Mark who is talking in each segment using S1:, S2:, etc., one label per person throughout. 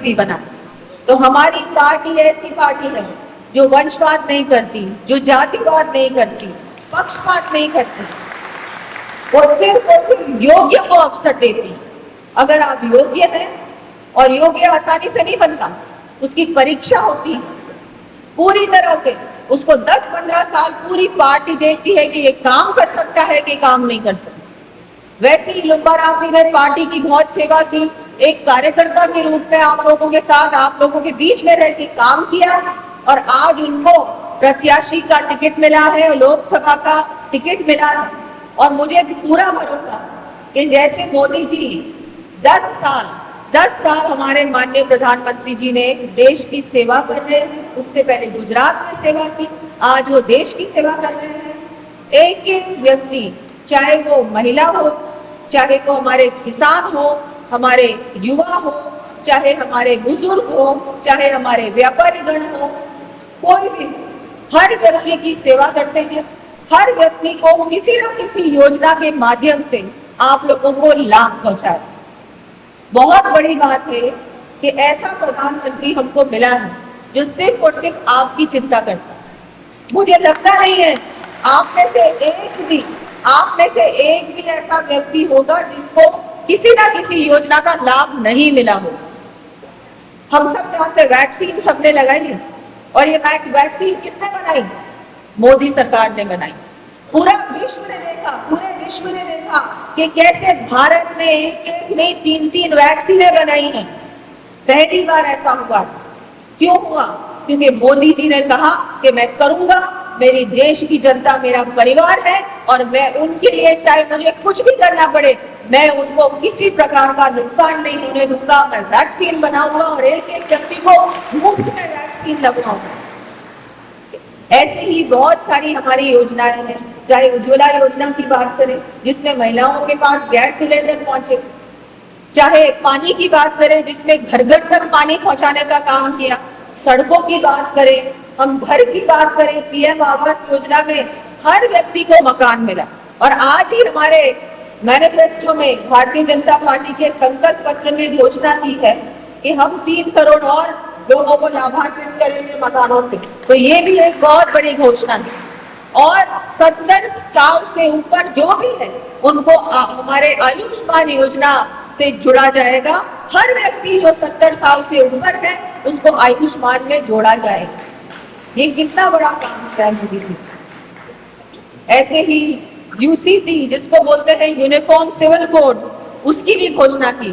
S1: भी बना। तो हमारी पार्टी ऐसी पार्टी है जो वंशवाद नहीं करती, जो जातिवाद नहीं करती, पक्षपात नहीं करती, वो सिर्फ योग्य को अवसर देती। अगर आप योग्य हैं, और योग्य आसानी से नहीं बनता, उसकी परीक्षा होती है पूरी तरह से। उसको 10-15 साल पूरी पार्टी देखती है कि ये काम कर सकता है कि काम नहीं कर सकता। वैसे ही लुम्बा राव जी ने पार्टी की बहुत सेवा की, एक कार्यकर्ता के रूप में आप लोगों के साथ, आप लोगों के बीच में रह के काम किया, और आज उनको प्रत्याशी का टिकट मिला है, लोकसभा का टिकट मिला है। और मुझे पूरा भरोसा कि जैसे मोदी जी 10 साल हमारे माननीय प्रधानमंत्री जी ने देश की सेवा कर रहे हैं, उससे पहले गुजरात में सेवा की, आज वो देश की सेवा कर रहे हैं। एक एक व्यक्ति, चाहे वो महिला हो, चाहे वो हमारे किसान हो, हमारे युवा हो, चाहे हमारे बुजुर्ग हो, चाहे हमारे व्यापारी गण हो, कोई भी, हर व्यक्ति की सेवा करते हैं। हर व्यक्ति को किसी न किसी योजना के माध्यम से आप लोगों को लाभ पहुंचाए। बहुत बड़ी बात है कि ऐसा प्रधानमंत्री हमको मिला है जो सिर्फ और सिर्फ आपकी चिंता करता है। मुझे लगता नहीं है आप में से एक भी ऐसा व्यक्ति होगा जिसको किसी ना किसी योजना का लाभ नहीं मिला हो। हम सब जानते हैं वैक्सीन सबने लगाई है, और ये वैक्सीन किसने बनाई? मोदी सरकार ने बनाई। पूरे विश्व ने देखा कि कैसे भारत ने एक नहीं 3 वैक्सीनें बनाई हैं। पहली बार ऐसा हुआ। क्यों हुआ? क्योंकि मोदी जी ने कहा कि मैं करूंगा, मेरी देश की जनता मेरा परिवार है, और मैं उनके लिए चाहे मुझे कुछ भी करना पड़े, मैं उनको किसी प्रकार का नुकसान नहीं होने दूंगा। मैं वैक्सीन बनाऊंगा और एक एक व्यक्ति को मुफ्त में वैक्सीन लगवाऊंगा। ऐसे ही बहुत सारी हमारी योजनाएं हैं, चाहे उज्ज्वला योजना की बात करें जिसमें महिलाओं के पास गैस सिलेंडर पहुंचे, चाहे पानी की बात करें जिसमें घर घर तक पानी पहुंचाने का काम किया, सड़कों की बात करें, हम घर की बात करें, पीएम आवास योजना में हर व्यक्ति को मकान मिला। और आज ही हमारे मैनिफेस्टो में भारतीय जनता पार्टी के संकल्प पत्र में घोषणा की है कि हम 3 करोड़ और लोगों को लाभान्वित करेंगे मकानों से। तो ये भी एक बहुत बड़ी घोषणा है। और 70 साल से ऊपर जो भी है उनको हमारे आयुष्मान योजना से जुड़ा जाएगा। हर व्यक्ति जो 70 साल से ऊपर है उसको आयुष्मान में जोड़ा जाएगा। ये कितना बड़ा काम किया है मोदी जी। ऐसे ही यूसीसी जिसको बोलते हैं यूनिफॉर्म सिविल कोड, उसकी भी घोषणा की,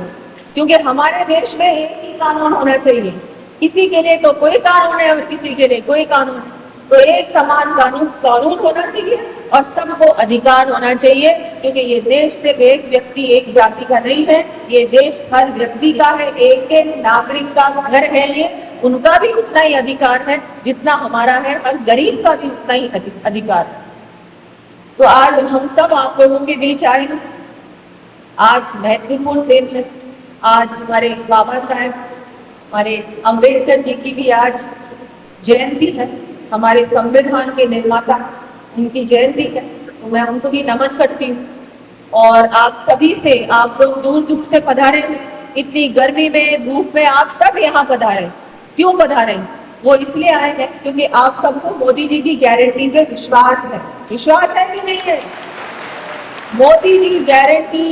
S1: क्योंकि हमारे देश में एक ही कानून होना चाहिए। किसी के लिए तो कोई कानून है और किसी के लिए कोई कानून। तो एक समान कानून होना चाहिए और सबको अधिकार होना चाहिए, क्योंकि ये देश सिर्फ एक व्यक्ति एक जाति का नहीं है, ये देश हर व्यक्ति का है, एक एक नागरिक का घर है ये। उनका भी उतना ही अधिकार है जितना हमारा है, हर गरीब का भी उतना ही अधिकार है। तो आज हम सब आप लोगों के बीच आए हैं। आज महत्वपूर्ण दिन है। आज हमारे बाबा साहेब, हमारे अंबेडकर जी की भी आज जयंती है। हमारे संविधान के निर्माता, उनकी जयंती है, तो मैं उनको भी नमन करती हूँ। और आप सभी से, आप लोग दूर दूर से पधारे हैं, इतनी गर्मी में धूप में आप सब यहाँ पधारे। क्यों पधारे? वो इसलिए आए हैं क्योंकि आप सबको मोदी जी की गारंटी पे विश्वास है। विश्वास है कि नहीं है? मोदी जी गारंटी,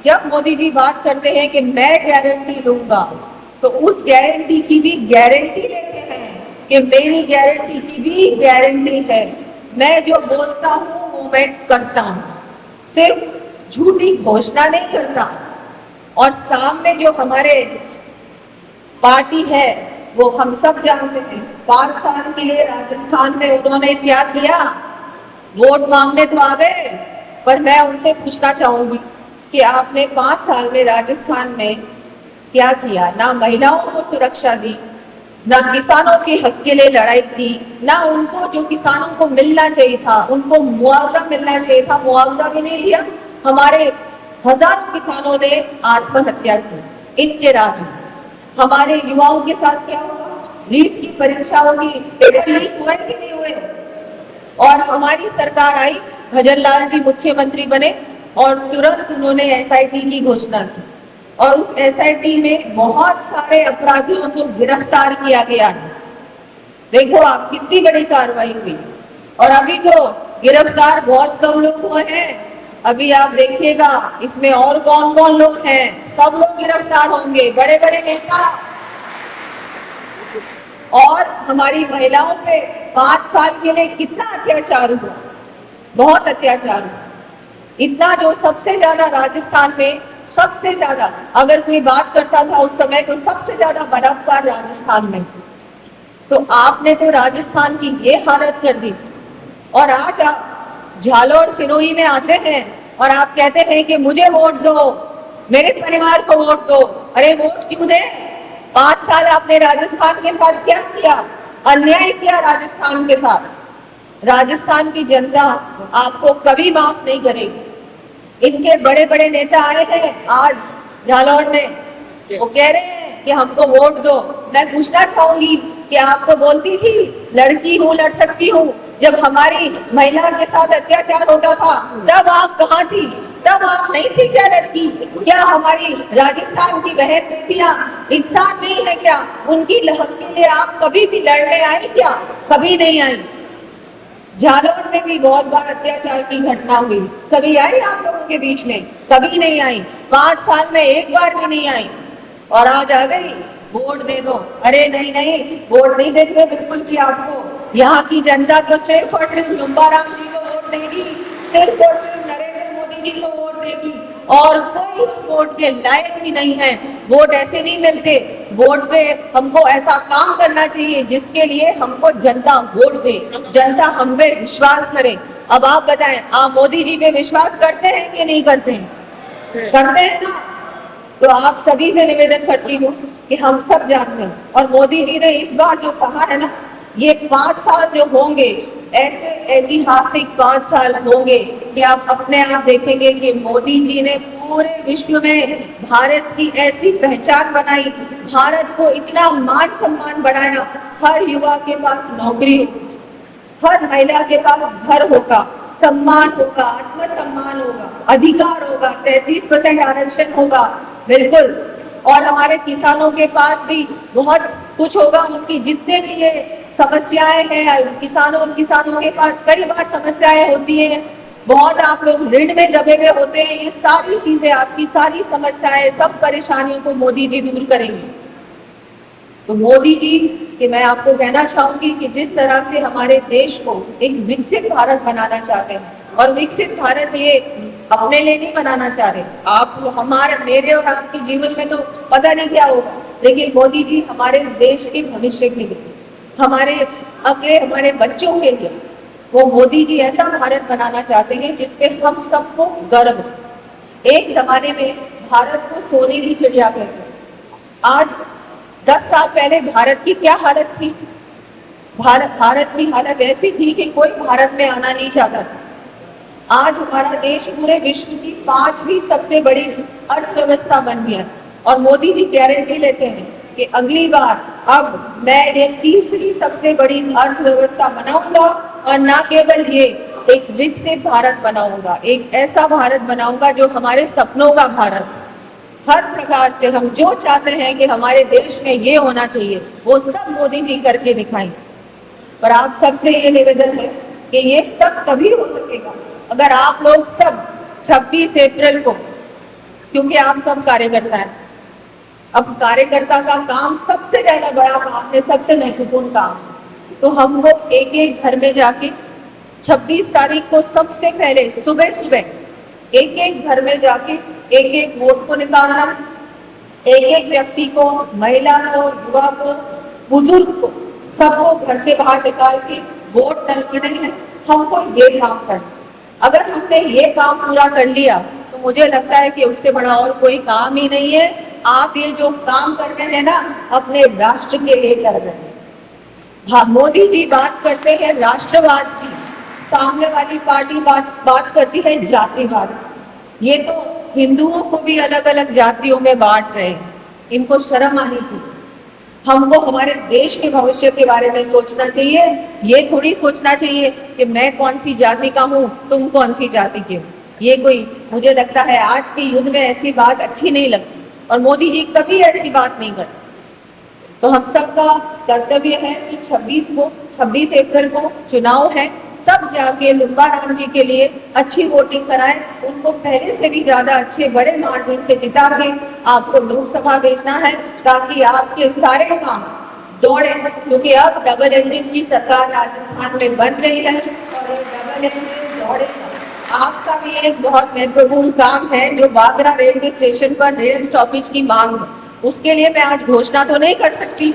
S1: जब मोदी जी बात करते हैं कि मैं गारंटी लूंगा, तो उस गारंटी की भी गारंटी लेते हैं कि मेरी गारंटी की भी गारंटी है। मैं जो बोलता हूँ वो मैं करता हूँ, सिर्फ झूठी घोषणा नहीं करता। और सामने जो हमारे पार्टी है वो हम सब जानते हैं। 5 साल के लिए राजस्थान में उन्होंने क्या किया? वोट मांगने तो आ गए, पर मैं उनसे पूछना चाहूंगी कि आपने 5 साल में राजस्थान में क्या किया? ना महिलाओं को सुरक्षा दी, ना किसानों के हक के लिए लड़ाई की, ना उनको जो किसानों को मिलना चाहिए था उनको मुआवजा मिलना चाहिए था, मुआवजा भी नहीं दिया। हमारे हजारों किसानों ने आत्महत्या की इनके राज में। हमारे युवाओं के साथ क्या हुआ? नीट की परीक्षा होगी, पेपर लीक हुए कि नहीं हुए? और हमारी सरकार आई, भजन लाल जी मुख्यमंत्री बने और तुरंत उन्होंने एसआईटी की घोषणा की। और उस एसआईटी में बहुत सारे अपराधियों को गिरफ्तार किया गया है। देखो आप कितनी बड़ी कार्रवाई हुई। और अभी तो गिरफ्तार बहुत कम लोग हुए हैं, अभी आप देखिएगा इसमें और कौन कौन लोग हैं, सब लोग गिरफ्तार होंगे, बड़े बड़े नेता। और हमारी महिलाओं पे 5 साल के लिए कितना अत्याचार हुआ, बहुत अत्याचार हुआ, इतना जो सबसे ज्यादा राजस्थान में, सबसे ज्यादा अगर कोई बात करता था उस समय तो सबसे ज्यादा बलात्कार राजस्थान में। तो आपने तो राजस्थान की ये हालत कर दी। और आज आप झालोर सिरोही में आते हैं और आप कहते हैं कि मुझे वोट दो, मेरे परिवार को वोट दो। अरे वोट क्यों दे? 5 साल आपने राजस्थान के साथ क्या किया? अन्याय किया राजस्थान के साथ। राजस्थान की जनता आपको कभी माफ नहीं करेगी। इनके बड़े बड़े नेता आए हैं आज झालोर में, वो कह रहे हैं कि हमको वोट दो। मैं पूछना चाहूंगी कि आप तो बोलती थी लड़की हूँ, लड़ सकती हूँ, जब हमारी महिला के साथ अत्याचार होता था तब आप कहाँ थी? तब आप नहीं थी क्या लड़की? क्या हमारी राजस्थान की बहन बेटियां इंसान नहीं है क्या? उनकी हक के लिए आप कभी भी लड़ने आई क्या? कभी नहीं आई। झालोर में भी बहुत बार अत्याचार की घटना हुई, कभी आई आप लोगों के बीच में? कभी नहीं आई। 5 साल में एक बार भी नहीं आई। और आज आ गई वोट दे दो। अरे नहीं नहीं, वोट नहीं देंगे बिल्कुल भी आपको। यहाँ की जनता तो सिर्फ और सिर्फ लुम्बाराम जी को वोट देगी, सिर्फ और सिर्फ नरेंद्र मोदी जी को वोट देगी, और कोई उस वोट के लायक भी नहीं है। वोट ऐसे नहीं मिलते। वोट पे हमको ऐसा काम करना चाहिए जिसके लिए हमको जनता वोट दे, जनता हम पे विश्वास करे। अब आप बताएं, आप मोदी जी पे विश्वास करते हैं कि नहीं करते हैं? करते हैं ना? तो आप सभी से निवेदन करती हूँ कि हम सब जानते हैं, और मोदी जी ने इस बार जो कहा है ना, ये 5 साल जो होंगे ऐसे ऐतिहासिक 5 साल होंगे कि आप अपने आप देखेंगे कि मोदी जी ने पूरे विश्व में भारत की ऐसी पहचान बनाई, भारत को इतना मान सम्मान बढ़ाया। हर युवा के पास नौकरी होगी, हर महिला के पास घर होगा, सम्मान होगा, आत्मसम्मान होगा, अधिकार होगा, 33% आरक्षण होगा, बिल्कुल। और हमारे किसानों के पास भी बहुत कुछ होगा। उनकी जितने भी ये समस्याएं हैं, किसानों के पास कई बार समस्याएं होती हैं, बहुत आप लोग ऋण में दबे हुए होते हैं। ये सारी चीजें, आपकी सारी समस्याएं, सब परेशानियों को मोदी जी दूर करेंगे। तो मोदी जी कि मैं आपको कहना चाहूंगी कि जिस तरह से हमारे देश को एक विकसित भारत बनाना चाहते हैं, और विकसित भारत ये अपने लिए नहीं बनाना चाह रहे, आप हमारे, मेरे और आपके जीवन में तो पता नहीं क्या होगा, लेकिन मोदी जी हमारे देश के भविष्य के लिए, हमारे अगले, हमारे बच्चों के लिए, वो मोदी जी ऐसा भारत बनाना चाहते हैं जिसपे हम सबको गर्व हो। एक जमाने में भारत को सोने की चिड़िया कहते हैं। आज 10 साल पहले भारत की क्या हालत थी? भारत की हालत ऐसी थी कि कोई भारत में आना नहीं चाहता था। आज हमारा देश पूरे विश्व की 5वीं सबसे बड़ी अर्थव्यवस्था बन गया, और मोदी जी गारंटी लेते हैं कि अगली बार अब मैं ये 3री सबसे बड़ी अर्थव्यवस्था बनाऊंगा, और ना केवल ये, एक विकसित भारत बनाऊंगा, एक ऐसा भारत बनाऊंगा जो हमारे सपनों का भारत। हर प्रकार से हम जो चाहते हैं कि हमारे देश में ये होना चाहिए, वो सब मोदी जी करके दिखाएंगे। पर आप सबसे ये निवेदन है कि ये सब तभी हो सकेगा अगर आप लोग सब 26 अप्रैल को, क्योंकि आप सब कार्यकर्ता हैं, अब कार्यकर्ता का काम सबसे ज्यादा बड़ा काम है, सबसे महत्वपूर्ण काम। तो हमको एक एक घर में जाके 26 तारीख को सबसे पहले सुबह सुबह एक एक घर में जाके एक एक वोट को निकालना, एक एक व्यक्ति को, महिला को, युवा को, बुजुर्ग को, सबको घर से बाहर निकाल के वोट डलवाने हैं। हमको ये काम करना, अगर हमने ये काम पूरा कर लिया तो मुझे लगता है कि उससे बड़ा और कोई काम ही नहीं है। आप ये जो काम कर रहे हैं ना, अपने राष्ट्र के लिए कर रहे हैं। हाँ, मोदी जी बात करते हैं राष्ट्रवाद की, सामने वाली पार्टी बात करती है जातिवाद। ये तो हिंदुओं को भी अलग अलग जातियों में बांट रहे हैं, इनको शर्म आनी चाहिए। हमको हमारे देश के भविष्य के बारे में सोचना चाहिए। ये थोड़ी सोचना चाहिए कि मैं कौन सी जाति का हूँ, तुम कौन सी जाति के हो। ये कोई, मुझे लगता है आज के युग में ऐसी बात अच्छी नहीं लगती। और मोदी जी कभी ऐसी बात नहीं करते। तो हम सबका कर्तव्य है कि 26 अप्रैल को चुनाव है, सब जाके लुम्बा राम जी के लिए अच्छी वोटिंग कराएं, उनको पहले से भी ज्यादा अच्छे बड़े मार्जिन से जिता के आपको लोकसभा भेजना है, ताकि आपके सारे काम दौड़े, क्योंकि अब डबल इंजन की सरकार राजस्थान में बन गई है और ये डबल इंजन दौड़ेगा। आपका भी एक बहुत महत्वपूर्ण काम है जो बागरा रेलवे स्टेशन पर रेल स्टॉपेज की मांग है, उसके लिए मैं आज घोषणा तो नहीं कर सकती,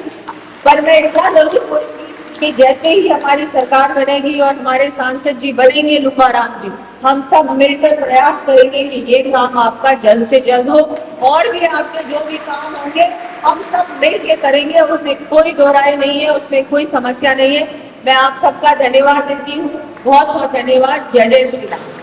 S1: पर मैं इतना जरूर बोलूंगी कि जैसे ही हमारी सरकार बनेगी और हमारे सांसद जी बनेंगे लुम्बा राम जी, हम सब मिलकर प्रयास करेंगे कि ये काम आपका जल्द से जल्द हो, और भी आपके जो भी काम होंगे हम सब मिल के करेंगे, उसमें कोई दो राय नहीं है, उसमें कोई समस्या नहीं है। मैं आप सबका धन्यवाद देती हूँ, बहुत बहुत धन्यवाद। जय जय श्री राम।